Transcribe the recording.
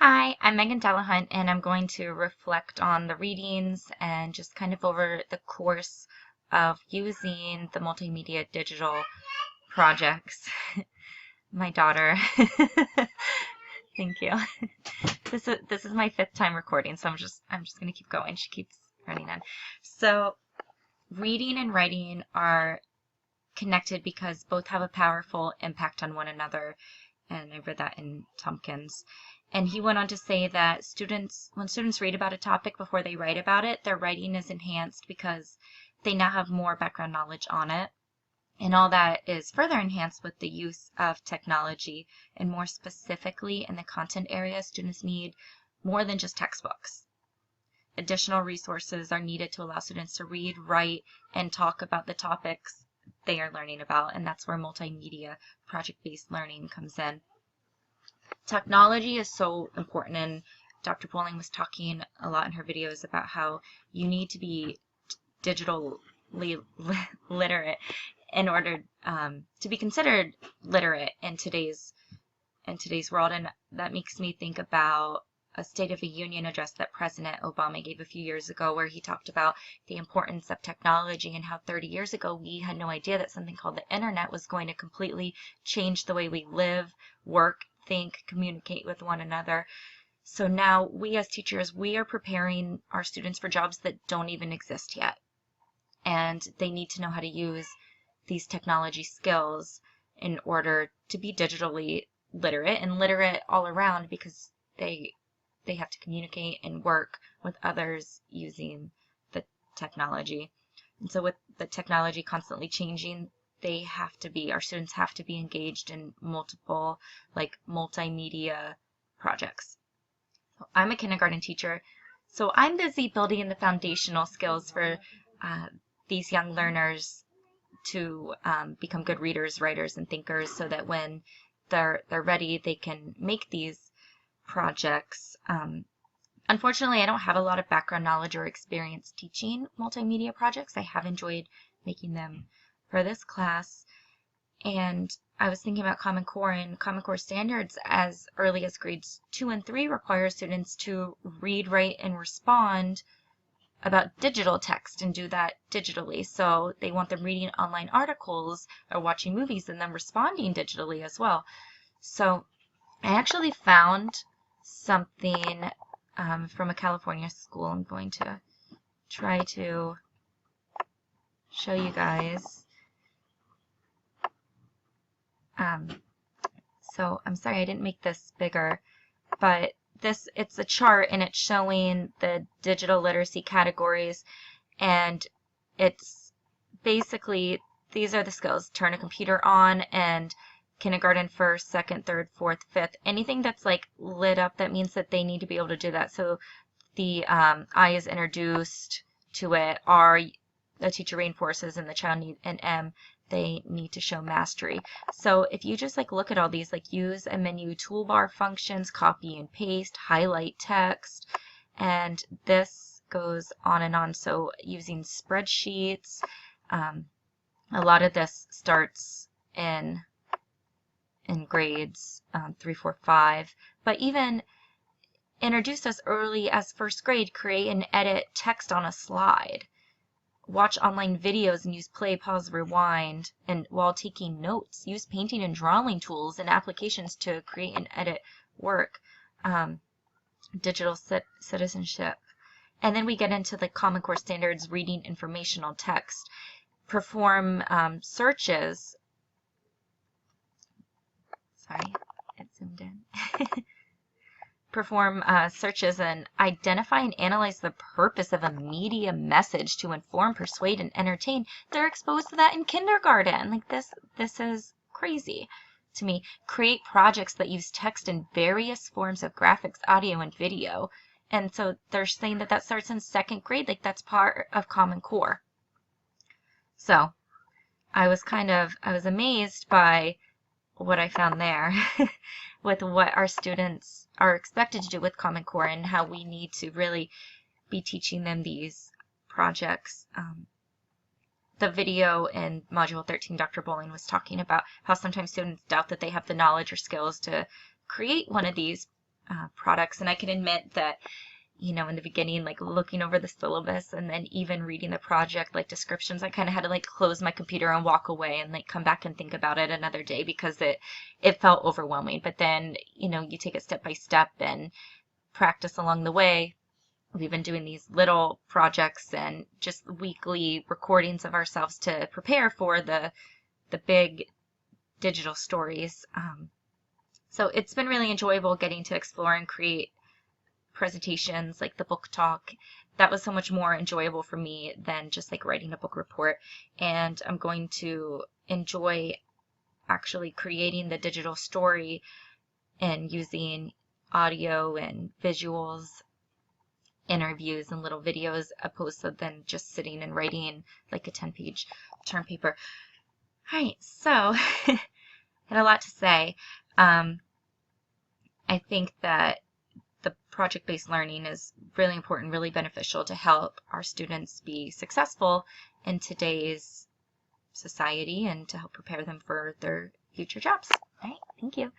Hi, I'm Megan Delahunt, and I'm going to reflect on the readings and just kind of over the course of using the multimedia digital projects. My daughter. Thank you. This is my fifth time recording, so I'm just gonna keep going. She keeps running in. So reading and writing are connected because both have a powerful impact on one another, and I read that in Tompkins. And he went on to say that when students read about a topic before they write about it, their writing is enhanced because they now have more background knowledge on it. And all that is further enhanced with the use of technology, and more specifically in the content area, students need more than just textbooks. Additional resources are needed to allow students to read, write, and talk about the topics they are learning about, and that's where multimedia project-based learning comes in. Technology is so important, and Dr. Bowling was talking a lot in her videos about how you need to be digitally literate in order to be considered literate in today's world. And that makes me think about a State of the Union address that President Obama gave a few years ago, where he talked about the importance of technology and how 30 years ago we had no idea that something called the internet was going to completely change the way we live, work, think, communicate with one another. So now we as teachers, we are preparing our students for jobs that don't even exist yet. And they need to know how to use these technology skills in order to be digitally literate and literate all around, because they have to communicate and work with others using the technology. And so with the technology constantly changing, our students have to be engaged in multiple multimedia projects. I'm a kindergarten teacher, so I'm busy building the foundational skills for these young learners to become good readers, writers, and thinkers, so that when they're ready, they can make these projects. Unfortunately, I don't have a lot of background knowledge or experience teaching multimedia projects. I have enjoyed making them for this class, and I was thinking about Common Core, and Common Core standards as early as grades 2 and 3 require students to read, write, and respond about digital text and do that digitally. So they want them reading online articles or watching movies and then responding digitally as well. So I actually found something from a California school. I'm going to try to show you guys. So I'm sorry I didn't make this bigger, but it's a chart, and it's showing the digital literacy categories, and it's basically, these are the skills: turn a computer on, and kindergarten, first, second, third, fourth, fifth. Anything that's lit up, that means that they need to be able to do that. So the I is introduced to it, R, the teacher reinforces, and the child need, and M, they need to show mastery. So if you just look at all these, use a menu toolbar functions, copy and paste, highlight text, and this goes on and on. So using spreadsheets, a lot of this starts in grades 3, 4, 5, but even introduced as early as first grade, create and edit text on a slide. Watch online videos and use play, pause, rewind, and while taking notes, use painting and drawing tools and applications to create and edit work. Digital citizenship. And then we get into the Common Core standards, reading informational text. Perform searches. Sorry, it zoomed in. Perform searches and identify and analyze the purpose of a media message to inform, persuade, and entertain. They're exposed to that in kindergarten. This is crazy to me. Create projects that use text in various forms of graphics, audio, and video. And so they're saying that starts in second grade. That's part of Common Core. So I was amazed by what I found there with what our students are expected to do with Common Core, and how we need to really be teaching them these projects. The video in Module 13, Dr. Bowling was talking about how sometimes students doubt that they have the knowledge or skills to create one of these products. And I can admit that, you know, in the beginning, like looking over the syllabus and then even reading the project like descriptions, I kind of had to like close my computer and walk away and like come back and think about it another day because it felt overwhelming. But then, you know, you take it step by step and practice along the way. We've been doing these little projects and just weekly recordings of ourselves to prepare for the big digital stories. So it's been really enjoyable getting to explore and create presentations like the book talk. That was so much more enjoyable for me than just like writing a book report. And I'm going to enjoy actually creating the digital story and using audio and visuals, interviews and little videos, opposed to than just sitting and writing like a 10-page term paper. All right, so had a lot to say. I think that the project-based learning is really important, really beneficial to help our students be successful in today's society and to help prepare them for their future jobs. All right, thank you.